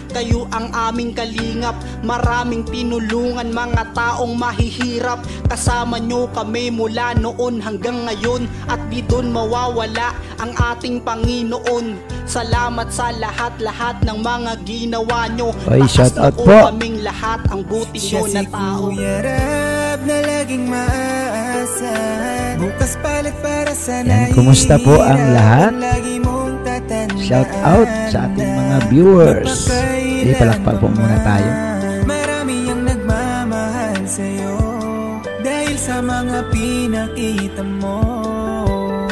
kayo ang aming kalingap. Maraming tinulungan mga taong mahihirap. Kasama nyo kami mula noon hanggang ngayon, at di dun mawawala ang ating Panginoon. Salamat sa lahat-lahat ng mga ginawa nyo. Oy, shout out po kaming lahat ang buti nyo na tao. Siya si Kuya Rab na laging maaasahan. Bukas palit para sa yan, kumusta po ang lahat? Shout out sa ating mga viewers. Hindi, palakpak po muna tayo. Marami ang nagmamahal sa'yo dahil sa mga pinakita mo.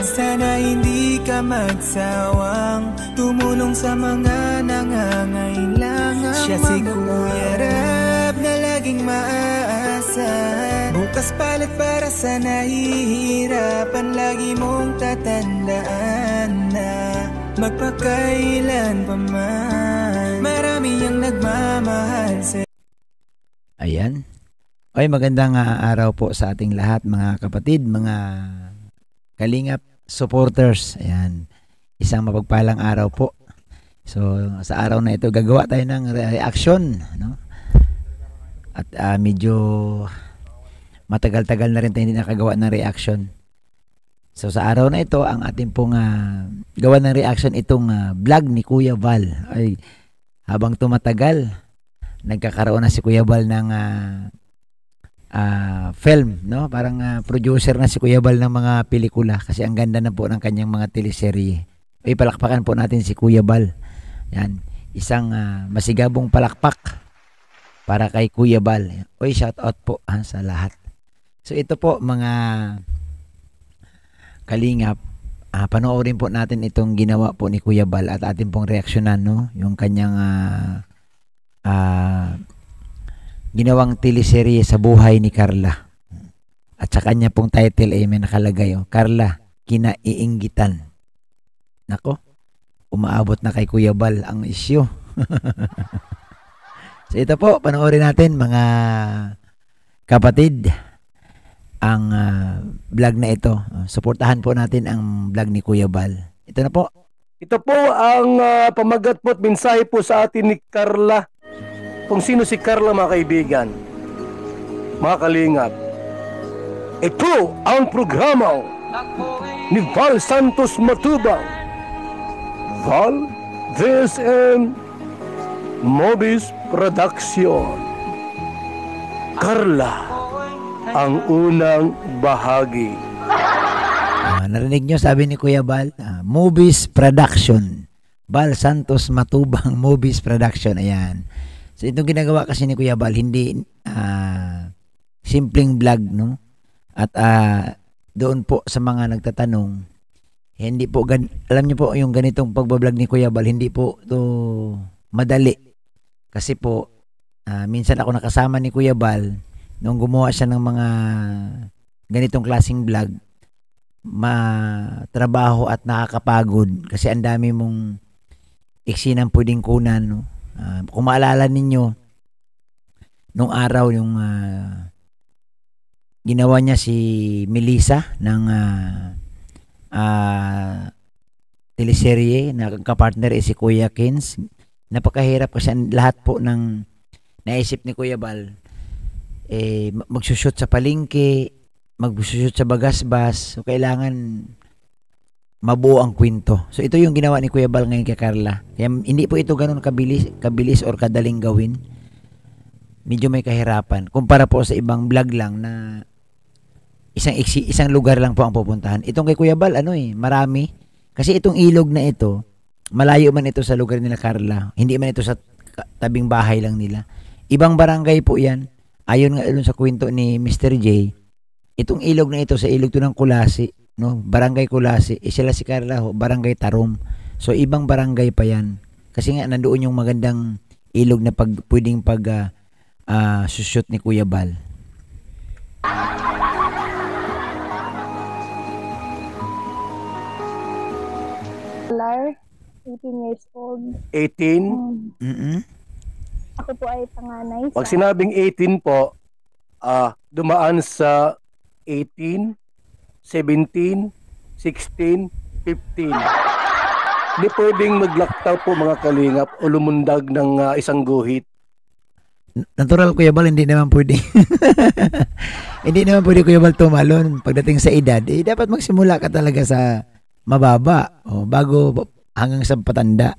Sana hindi ka magsawang tumulong sa mga nangangailangan. Siya si Kuya Rab na laging maaasahan. Bukas palit para sa nahihirapan. Lagi mong tatandaan na magpakailan pa man, marami ang nagmamahal sa'yo. Ayan. Ay, magandang araw po sa ating lahat, mga kapatid, mga kalingap supporters. Ayan. Isang mapagpalang araw po. So, sa araw na ito, gagawa tayo ng reaction, no? At medyo matagal-tagal na rin tayo hindi nakagawa ng reaction. So, sa araw na ito, ang ating pong gawa ng reaction itong vlog ni Kuya Val. Ay, habang tumatagal, nagkakaroon na si Kuya Val ng film, no? Parang producer na si Kuya Val ng mga pelikula kasi ang ganda na po ng kanyang mga teleserye. Ay, palakpakan po natin si Kuya Val. Yan, isang masigabong palakpak para kay Kuya Val. Oy, shout out po sa lahat. So, ito po mga kalingap, panoorin po natin itong ginawa po ni Kuya Val at atin pong reaksyonan, no? Yung kanyang ginawang teleserye sa buhay ni Carla. At sa kanya pong title ay may nakalagay, Carla, Kinaiinggitan. Nako, umaabot na kay Kuya Val ang isyu. So ito po, panoorin natin mga kapatid ang vlog na ito. Suportahan po natin ang vlog ni Kuya Val. Ito na po. Ito po ang pamagat po at mensahe po sa atin ni Carla. Kung sino si Carla, mga kaibigan, mga kalingap. Ito ang programa ni Val Santos Matubang. Val, this and Mobis Production. Carla, ang unang bahagi. Narinig nyo, sabi ni Kuya Val, Movies Production. Val Santos Matubang Movies Production. Ayan. So itong ginagawa kasi ni Kuya Val, hindi simpleng vlog, no? At doon po sa mga nagtatanong, hindi po, alam nyo po yung ganitong pagbablog ni Kuya Val, hindi po to madali. Kasi po, minsan ako nakasama ni Kuya Val, nung gumawa siya ng mga ganitong klaseng vlog, matrabaho at nakakapagod kasi ang dami mong iksinang pwedeng kunan, no? Kung maalala ninyo nung araw yung ginawa niya si Melissa ng teleserye na kapartner si Kuya Kins, napakahirap kasi lahat po ng naisip ni Kuya Val magsushoot sa palengke, magsushoot sa bagasbas, so kailangan mabuo ang kwento. So ito yung ginawa ni Kuya Val ngayon kay Carla. Kaya hindi po ito ganun kabilis or kadaling gawin. Medyo may kahirapan kumpara po sa ibang vlog lang na isang lugar lang po ang pupuntahan. Itong kay Kuya Val, marami. Kasi itong ilog na ito, malayo man ito sa lugar nila Carla. Hindi man ito sa tabing bahay lang nila. Ibang barangay po yan. Ayon nga sa kwento ni Mr. J, itong ilog na ito sa ilog to ng Kulasi, no? Barangay Kulasi. Sila si Carla, barangay Tarom. So ibang barangay pa yan. Kasi nga nandoon yung magandang ilog na pwedeng sushoot ni Kuya Val. Lar, 18 years old. 18? Ako po ay panganay. Pag sinabing 18 po, dumaan sa 18, 17, 16, 15. Hindi pwedeng maglaktaw po mga kalingap o lumundag ng isang guhit. Natural Kuya Bal, hindi naman pwede. Hindi naman pwede Kuya Bal tumalon pagdating sa edad. Dapat magsimula ka talaga sa mababa bago hanggang sa patanda.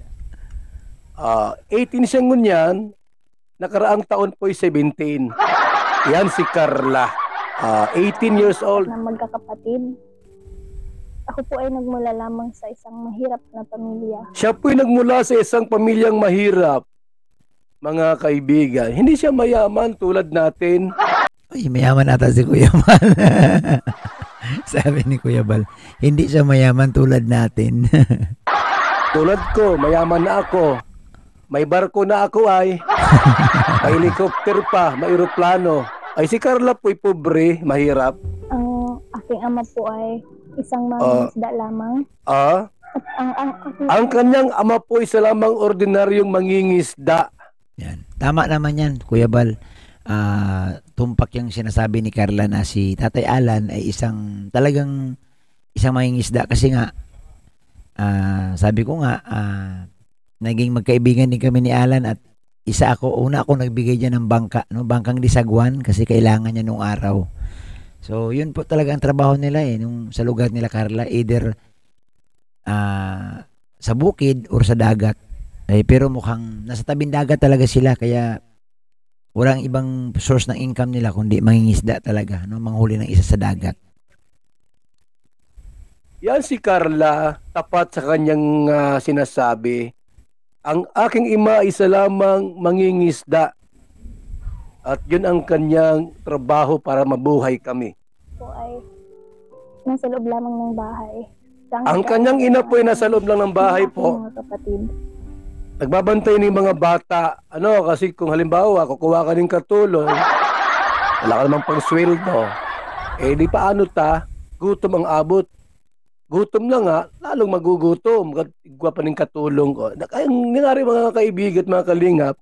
18 siya ngunyan, nakaraang taon po ay 17. Yan si Carla. 18 years old. Na magkakapatid. Ako po ay nagmula lamang sa isang mahirap na pamilya. Siya po'y nagmula sa isang pamilyang mahirap. Mga kaibigan, hindi siya mayaman tulad natin. Ay, mayaman ata si Kuya Bal. Sabi ni Kuya Bal, hindi siya mayaman tulad natin. Tulad ko, mayaman na ako. May barko na ako ay. May helicopter pa, may eroplano. Ay si Carla po'y pobre, mahirap. Ang aking ama po ay isang mangingisda lamang. At Ang kanyang ama po isa lamang ordinaryong mangingisda. Yan. Tama naman yan, Kuya Bal. Tumpak yung sinasabi ni Carla na si Tatay Alan ay talagang isang mangingisda kasi nga sabi ko nga naging magkaibigan din kami ni Alan at una ako nagbigay dyan ng bangka, no? Bangkang disagwan kasi kailangan niya nung araw. So yun po talaga ang trabaho nila nung sa lugar nila Carla, either sa bukid or sa dagat. Pero mukhang nasa tabing dagat talaga sila kaya walang ibang source ng income nila kundi mangingisda talaga, no? Manghuli ng isa sa dagat. Yan si Carla, tapat sa kanyang sinasabi. Ang aking ima isa lamang mangingisda at yun ang kanyang trabaho para mabuhay kami. po ay nasa loob lamang ng bahay. Ang kanyang ina po ay nasa loob lang ng bahay po. Mga kapatid. Nagbabantay ng mga bata. Kasi kung halimbawa, kukuha ka ng katulong, wala ka namang pang sweldo. Di paano gutom ang abot. Gutom na nga, lalong magugutom. Igwa pa ng katulong ko. Ang nangyari mga kaibigan at mga kalingap,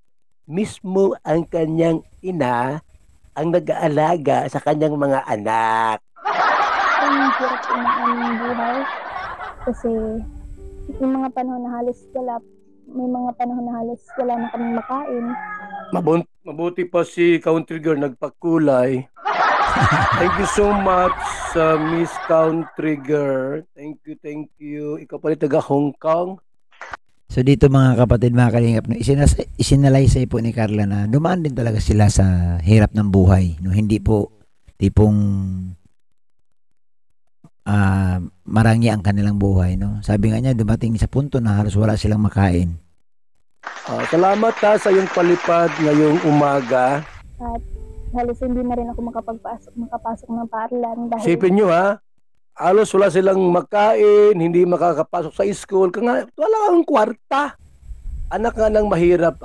mismo ang kanyang ina ang nag-aalaga sa kanyang mga anak. Ang hirap po ng aming buhay. Kasi yung mga panahon na halos wala na kaming makain. Mabuti pa si Country Girl nagpakulay. Thank you so much, Miss Country Girl. Thank you. Ikaw pala taga Hong Kong. So dito mga kapatid, mga kalingap, no, isinalaysay po ni Carla na dumaan din talaga sila sa hirap ng buhay. No? Hindi po tipong marangi ang kanilang buhay. No? Sabi nga niya, dumating sa punto na halos wala silang makain. Salamat sa iyong palipad ngayong umaga. At halos hindi na rin ako makapasok ng paaralan dahil Sipin nyo halos wala silang makain, hindi makakapasok sa school. Wala kang kwarta. Anak nga ng mahirap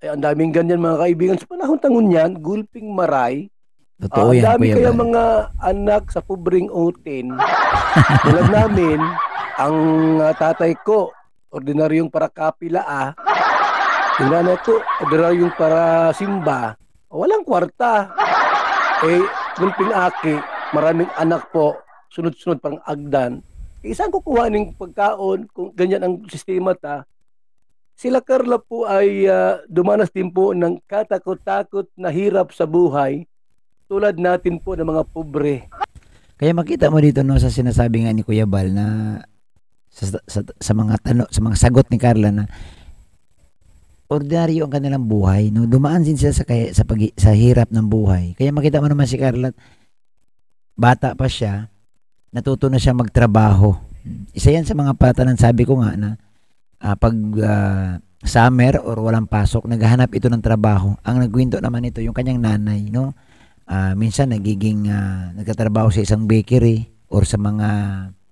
ang daming ganyan mga kaibigan. Sa panahon tangon yan, gulping maray. Totoo Ang yan, dami Kuya kaya Bal. mga anak sa pobreng utin. Tulad namin, ang tatay ko, ordinaryong para kapila yung nanay ko, ordinaryong para simba. Walang kwarta. Gulping aki, maraming anak po, sunod-sunod parang agdan. Isang kukuha ng pagkaon, kung ganyan ang sistema sila Carla po ay dumanas din po ng katakot-takot na hirap sa buhay tulad natin po ng mga pobre. Kaya makita mo dito no sa sinasabi nga ni Kuya Bal na sa mga sa mga sagot ni Carla na ordinaryo ang kanilang buhay, no? Dumaan din sila sa hirap ng buhay. Kaya makita mo naman si Carla, bata pa siya, natuto na siya magtrabaho. Isa yan sa mga patanan, sabi ko nga na pag summer or walang pasok, naghahanap ito ng trabaho. Ang nagwinto naman ito, yung kanyang nanay, no? Minsan nagtatrabaho sa isang bakery or sa mga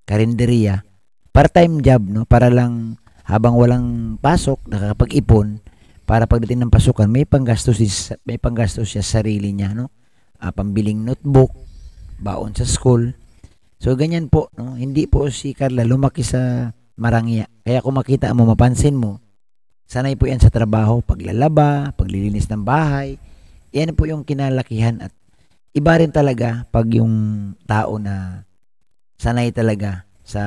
karinderya. Part-time job, no? Para lang habang walang pasok, nakakapag-ipon para pagdating ng pasukan, may panggastos siya sa sarili niya, no? Pambiling notebook, baon sa school. So ganyan po, no? Hindi po si Carla lumaki sa marangya. Kaya kung makita mo, mapansin mo, sanay po yan sa trabaho, paglalaba, paglilinis ng bahay. Yan po yung kinalakihan at iba rin talaga pag yung tao na sanay talaga sa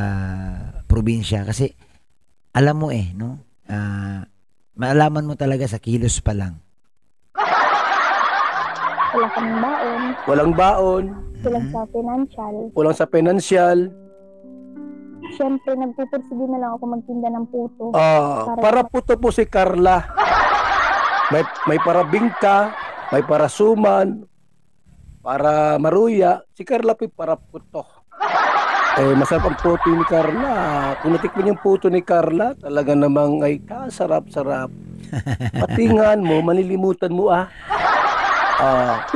probinsya kasi alam mo no? Maalaman mo talaga sa kilos pa lang. Wala kaming baon. Walang baon, Kulang sa financial. walang sa financial. Siyempre, nagpupursige na lang ako magtinda ng puto. Para puto po si Carla. May para bingka, may para suman, para maruya. Si Carla po para puto. Masarap ang puto ni Carla. Kung natikman yung puto ni Carla, talaga namang ay kasarap-sarap. Patingan mo, manilimutan mo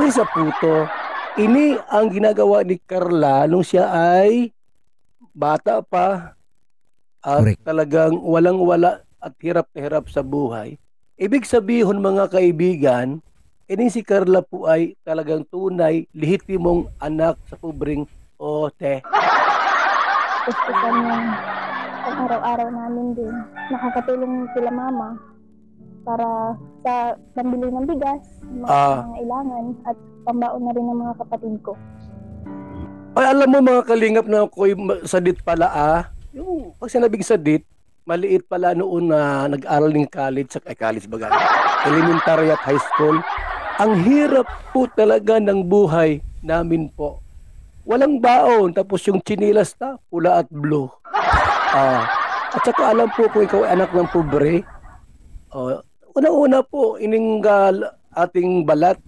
sa puto. Ini ang ginagawa ni Carla nung siya ay bata pa at Correct. talagang walang-wala at hirap na hirap sa buhay. Ibig sabihin mga kaibigan, ini si Carla po ay talagang tunay, lehitimong anak sa pobreng ote. Gusto yung pang-araw-araw namin din. Nakakatulong sila mama para sa pambili ng bigas, mga ilangan, at pambaon na rin ng mga kapatid ko. Ay, alam mo mga kalingap na ako'y sadit pala Yung pag sinabing sadit, maliit pala noon na nag-aral ng college, college baga, elementary at high school. Ang hirap po talaga ng buhay namin po. Walang baon, tapos yung chinilas na, pula at blue. At saka alam po kung ikaw ay anak ng pobre, una-una po, ating balat,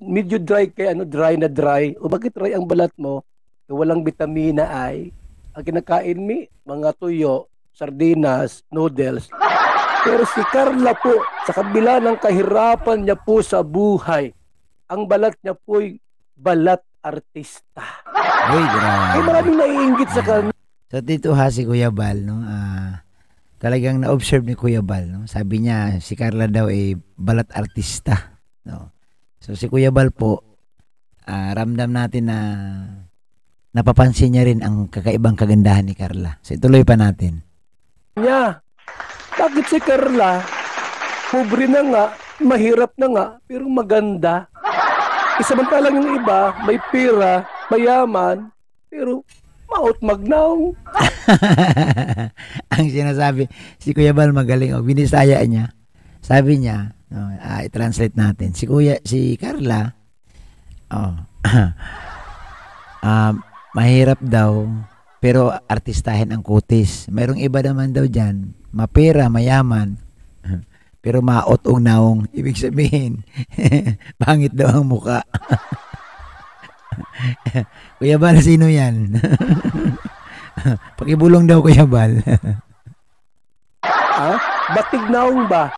medyo dry dry na dry. O bakit dry ang balat mo? Walang vitamina ay. Ang kinakain mga tuyo, sardinas, noodles. Pero si Carla po, sa kabila ng kahirapan niya po sa buhay, ang balat niya po'y balat artista. Uy, grabe. Maraming naiinggit sa kanya. So dito si Kuya Bal, no? Talagang na-observe ni Kuya Bal, no? Sabi niya si Carla daw ay balat artista, no? So si Kuya Bal po, ramdam natin na napapansin niya rin ang kakaibang kagandahan ni Carla. So ituloy pa natin. Bakit si Carla, pobre na nga, mahirap na nga, pero maganda. Samantalang yung iba, may pera, mayaman, pero maot magnaw. Ang sinasabi, si Kuya Bal magaling. Binisaya niya. Sabi niya, i-translate natin. Si Carla, mahirap daw, pero artistahin ang kutis. Mayroong iba naman daw dyan, mapera, mayaman, pero maot ang naong. Ibig sabihin, pangit daw ang muka. Kuya Bal, sino yan? Pakibulong daw, Kuya Bal. Batig naong ba?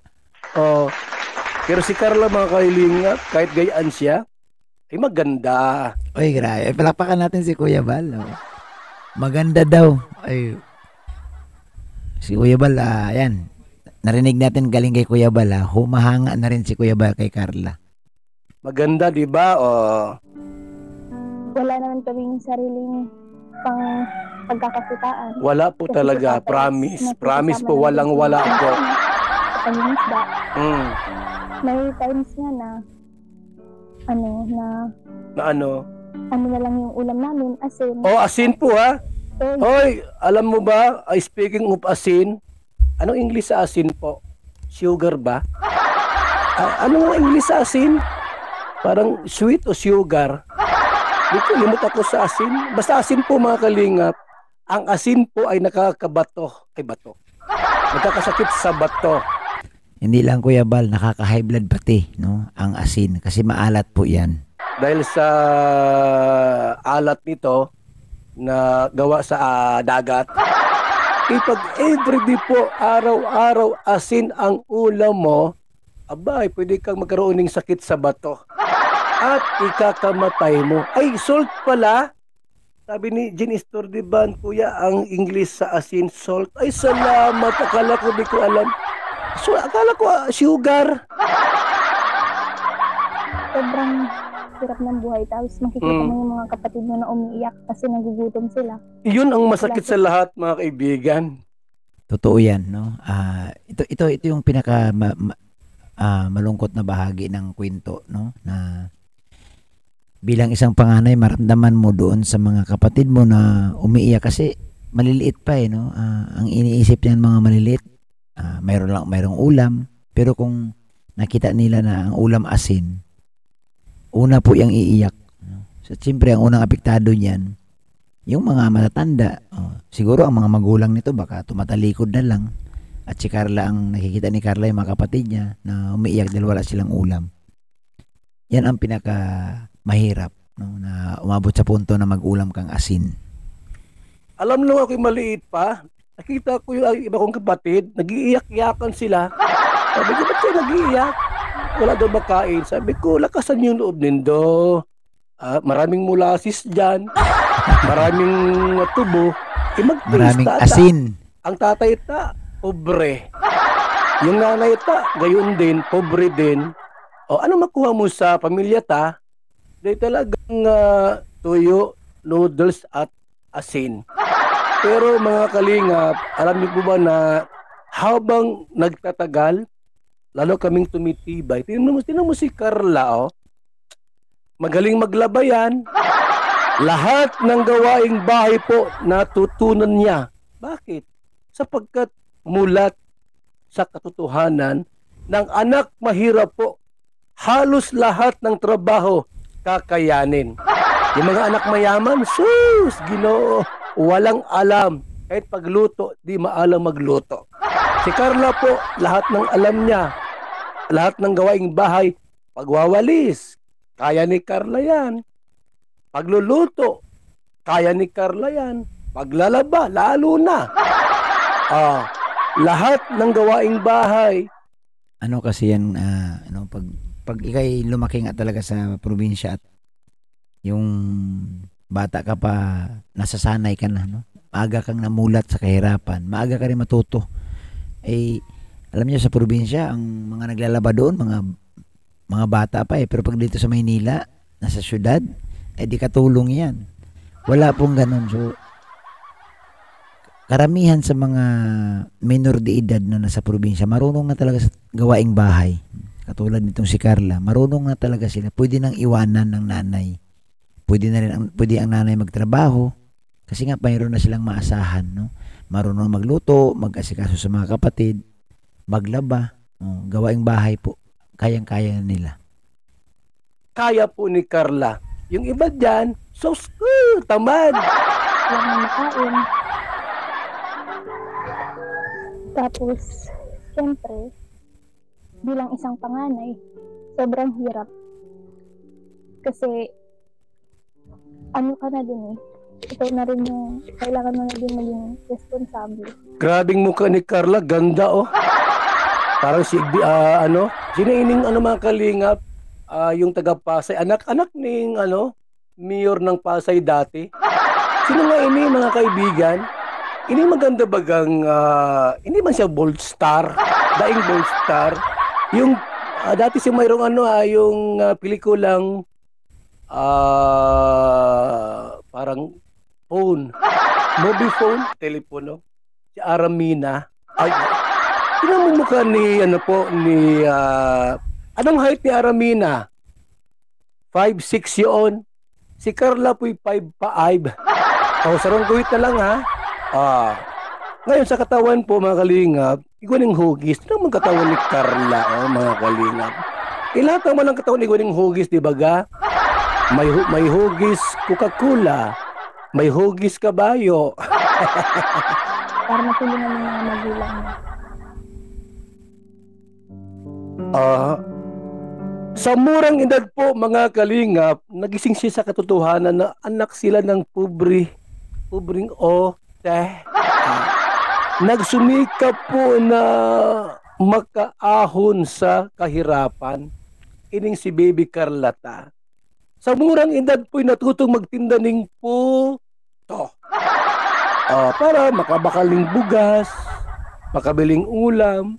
Pero si Carla mga kailingap, kahit gayaan siya, ay maganda. Uy, grabe. Palakpakan natin si Kuya Bal. Maganda daw. Ay, si Kuya Bal, yan. Narinig natin galing kay Kuya Bal, humahanga na rin si Kuya Bal kay Carla. Maganda, di ba? Wala naman kaming sariling pang pagkakakitaan. Wala po Kasi talaga. si Papa is Promise po. nakikisama Walang-wala namin po. sa pangingisda. May times nga na ano na lang yung ulam namin, asin. Asin po ha. Hoy, alam mo ba, speaking of asin, anong English sa asin po? Sugar ba? Anong English sa asin? Parang sweet o sugar? Dito, limot ako sa asin. Basta asin po mga kalingap. Ang asin po ay nakakabato. Nagkakasakit sa bato. Hindi lang Kuya Bal, nakaka-high blood pati, no? Ang asin, kasi maalat po yan. Dahil sa alat nito na gawa sa dagat. Pag everyday po, araw-araw asin ang ulam mo, abay, pwede kang magkaroon ng sakit sa bato. At ikakamatay mo. Ay, salt pala. Sabi ni Jean Estordiban, kuya, ang English sa asin, salt. Ay, salamat. Akala ko, di ko alam. So, akala ko, sugar. Sobrang hirap ng buhay. Tapos makikita mo yung mga kapatid mo na umiiyak kasi nagugutom sila. Yun ang masakit sa lahat, mga kaibigan. Totoo yan, no? Ito yung pinaka malungkot na bahagi ng kwento, no? Na bilang isang panganay, maramdaman mo doon sa mga kapatid mo na umiiyak kasi maliliit pa eh, no? Ang iniisip niyan mga maliliit, mayroong ulam. Pero kung nakita nila na ang ulam asin, una po yung iiyak. No? So, siyempre, ang unang apektado niyan, yung mga matatanda. Siguro ang mga magulang nito baka tumatalikod na lang. At si Carla, ang nakikita ni Carla yung mga kapatid niya na umiiyak dahil wala silang ulam. Yan ang pinaka mahirap, no? Na umabot sa punto na mag-ulam kang asin. Alam nung ako'y maliit pa, nakita ko yung iba kong kapatid, nag-iiyak-iyakan sila. Sabi ko, ba't kayo nag-iiyak? Wala daw makain. Sabi ko, lakasan yung loob nindo. Maraming mulasis dyan. Maraming tubo. Maraming asin. Ang tatay ta, pobre. Yung nanay ta, gayon din, pobre din. O ano makuha mo sa pamilya ta? Dahil talagang tuyo, noodles at asin. Pero mga kalingap, alam niyo po ba na habang nagtatagal, lalo kaming tumitibay. Tingnan mo si Carla, magaling maglaba yan. Lahat ng gawaing bahay po natutunan niya. Bakit? Sapagkat mulat sa katotohanan ng anak mahirap po, halos lahat ng trabaho kakayanin. Yung mga anak mayaman, sus, Ginoo, walang alam. Kahit pagluto, di maalam magluto. Si Carla po, lahat ng alam niya. Lahat ng gawaing bahay, pagwawalis, kaya ni Carla yan. Pagluluto, kaya ni Carla yan. Paglalaba, lalo na. Lahat ng gawaing bahay. Ano kasi yan, pag ikay lumaki nga talaga sa probinsya at yung bata ka pa, nasasanay ka na, no? Maaga kang namulat sa kahirapan, maaga ka rin matuto. Alam niyo sa probinsya, ang mga naglalaba doon, mga bata pa pero pag dito sa Maynila, nasa syudad, di katulong yan. Wala pong ganun. So, karamihan sa mga minor de edad na nasa probinsya, marunong na talaga sa gawaing bahay. Katulad nitong si Carla, marunong na talaga sila. Pwede nang iwanan ng nanay. Pwede ang nanay magtrabaho kasi nga mayroon na silang maasahan, no? Marunong magluto, mag-asikaso sa mga kapatid, maglaba, gawaing bahay po. Kayang-kaya nila. Kaya po ni Carla. Yung iba dyan, tamad. Walang makain. Tapos, siyempre, bilang isang panganay, sobrang hirap. Kasi, ano ka na din ikaw na rin yung, kailangan mo na din maging responsable. Grabing mukha ni Carla, ganda Parang sino ining mga kalingap, yung taga Pasay, anak ning mayor ng Pasay dati. Sino nga ini mga kaibigan? Ini maganda bagang, hindi man siya bold star, daing bold star. Yung dati siya mayroong yung pelikulang parang phone, mobile phone, telepono. Si Aramina. Ay, pinamumukha ni anong height ni Aramina? 5'6" yun. Si Carla po'y 5'5". Sarong guhit na lang ha. Ngayon sa katawan po mga kalingap, iguaning hugis. Ito naman katawan ni Carla, mga kalingap. Lahat naman ang katawan iguaning hugis, di ba ga? May hugis Coca-Cola, may hugis kabayo. Para matulungan ng mga magulang niya. Sa murang edad po mga kalingap, nagising siya sa katotohanan na anak sila ng pobreng nagsumikap po na makaahon sa kahirapan. Ining si Baby Carlata. Sa murang edad po'y natutong magtinda ng puto. Para makabakaling bugas, makabiling ulam,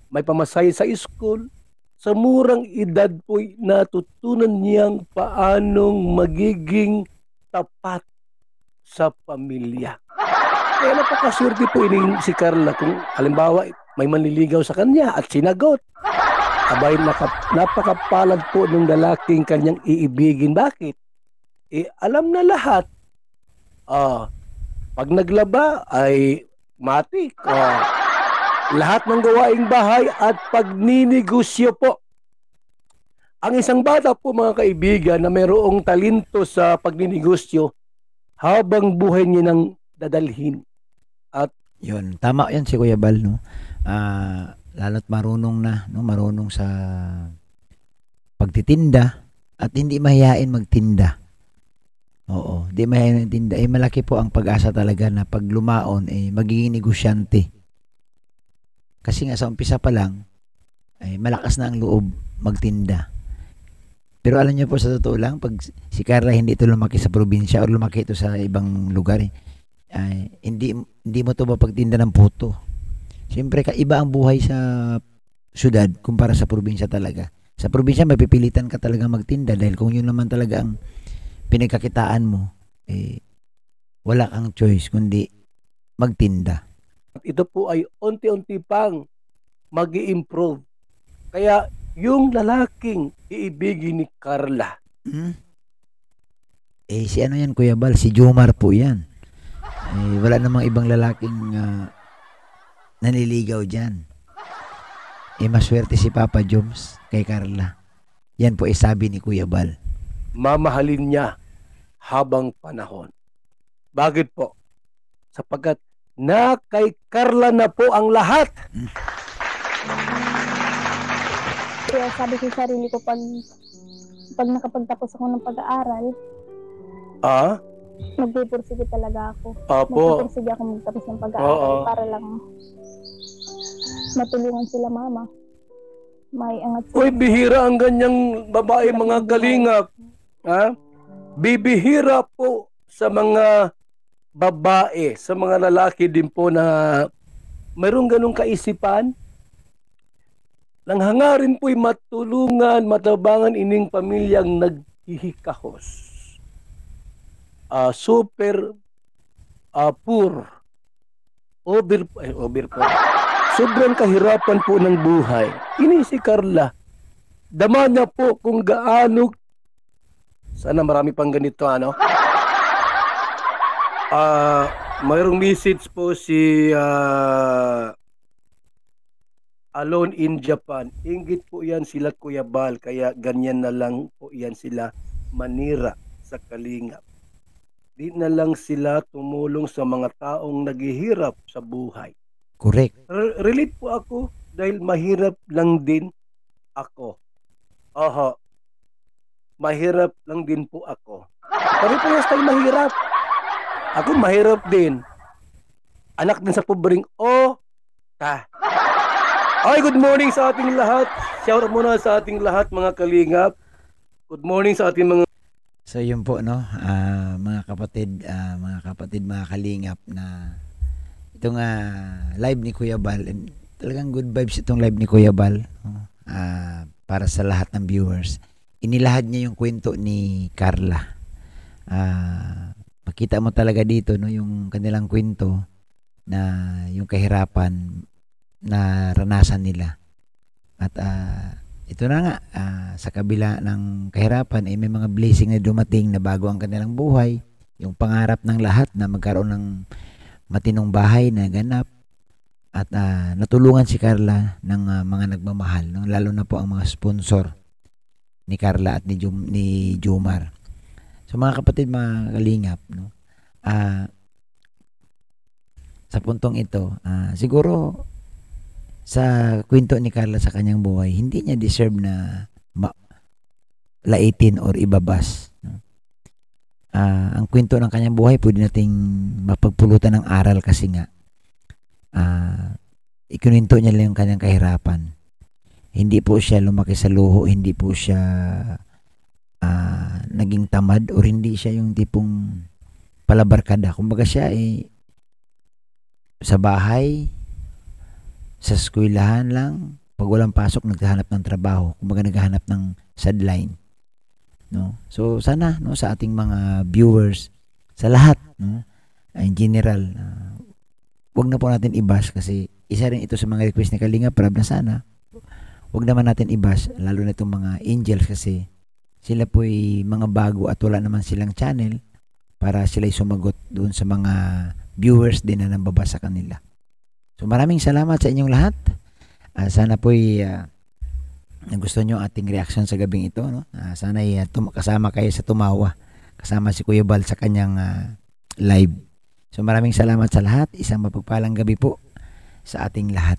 may pamasahe sa school. Sa murang edad po'y natutunan niyang paanong magiging tapat sa pamilya. Kaya napakaswerte po ining si Carla kung halimbawa may manliligaw sa kanya at sinagot. Abay, napakapalad po ng lalaking kanyang iibigin. Bakit? Alam na lahat. Pag naglaba ay matik. Lahat ng gawaing bahay at pagninegosyo po. Ang isang bata po mga kaibigan na mayroong talento sa pagninegosyo habang buhay niya nang dadalhin. Yun, tama yan si Kuya Bal, no? Lalo't marunong na, no? Marunong sa pagtitinda at hindi mahihain magtinda. Oo, di mahihain magtinda. Malaki po ang pag-asa talaga na pag lumaon, magiging negosyante. Kasi nga sa umpisa pa lang, malakas na ang loob magtinda. Pero alam niyo po sa totoo lang, pag si Carla hindi ito lumaki sa probinsya o lumaki ito sa ibang lugar, hindi mo to mapagtinda ng puto. Siyempre, iba ang buhay sa syudad kumpara sa probinsya talaga. Sa probinsya, mapipilitan ka talaga magtinda dahil kung yun naman talaga ang pinagkakitaan mo, wala kang choice kundi magtinda. At ito po ay unti-unti pang mag-i-improve. Kaya yung lalaking iibigin ni Carla. Si ano yan, Kuya Bal? Si Jomar po yan. Wala namang ibang lalaking naniligaw dyan. Maswerte si Papa Joms kay Carla. Yan po sabi ni Kuya Bal. Mamahalin niya habang panahon. Bakit po? Sapagkat na kay Carla na po ang lahat. Kaya sabi ko sa sarili ko, pag nakapagtapos ako ng pag-aaral, magpupursige talaga ako. Magpupursige ako magtapos ng pag-aaral para lang matulungan sila mama. May angat sila. Uy, bihira ang ganyang babae mga kalingap. Bibihira po sa mga babae, sa mga lalaki din po na mayroong ganong kaisipan. Nang hangarin po'y matulungan, matabangan ining pamilyang naghihikahos. Super poor. Over po. Sobrang kahirapan po ng buhay. Ini si Carla. Dama na po kung gaano. Sana marami pang ganito, ano? Mayroong message po si Alone in Japan. Inggit po yan sila Kuya Bal. Kaya ganyan na lang po yan sila manira sa kalingap. Di na lang sila tumulong sa mga taong naghihirap sa buhay. Correct. Relate po ako dahil mahirap lang din ako. Mahirap lang din po ako. Pare-parehas tayo mahirap. Ako mahirap din. Anak din sa pobreng Okay, good morning sa ating lahat. Shout out muna sa ating lahat mga kalingap. Good morning sa ating mga... So yun po, no, mga kapatid, mga kalingap na itong live ni Kuya Bal. And talagang good vibes itong live ni Kuya Bal, para sa lahat ng viewers. Inilahad niya yung kwento ni Carla. Makita mo talaga dito, no, yung kanilang kwento na yung kahirapan na ranasan nila. At ito na nga, sa kabila ng kahirapan, may mga blessing na dumating na bago ang kanilang buhay. Yung pangarap ng lahat na magkaroon ng matinong bahay na ganap. At natulungan si Carla ng mga nagmamahal, no? Lalo na po ang mga sponsor ni Carla at ni Jomar. So mga kapatid, mga kalingap, no? Sa puntong ito, siguro sa kwento ni Carla sa kanyang buhay, hindi niya deserve na laitin or ibabas, no? Ang kwento ng kanyang buhay pwede nating mapagpulutan ng aral kasi nga ikinuwento niya lang yung kanyang kahirapan. Hindi po siya lumaki sa luho, hindi po siya naging tamad, or hindi siya yung tipong palabarkada. Kumbaga siya sa bahay, sa eskwelahan lang, pag walang pasok naghahanap ng trabaho, kumbaga naghahanap ng sideline, no? So sana, no, sa ating mga viewers, sa lahat, no, in general, wag na po natin ibas kasi isa rin ito sa mga request ni Kalinga Prab na sana wag naman natin ibas, lalo na itong mga angels kasi sila po'y mga bago at wala naman silang channel para sila'y sumagot doon sa mga viewers din na nababasa kanila. So maraming salamat sa inyong lahat. Sana po'y gusto nyo ating reaction sa gabing ito. No? Sana kasama kayo sa tumawa. Kasama si Kuya Bal sa kanyang live. So maraming salamat sa lahat. Isang mapagpalang gabi po sa ating lahat.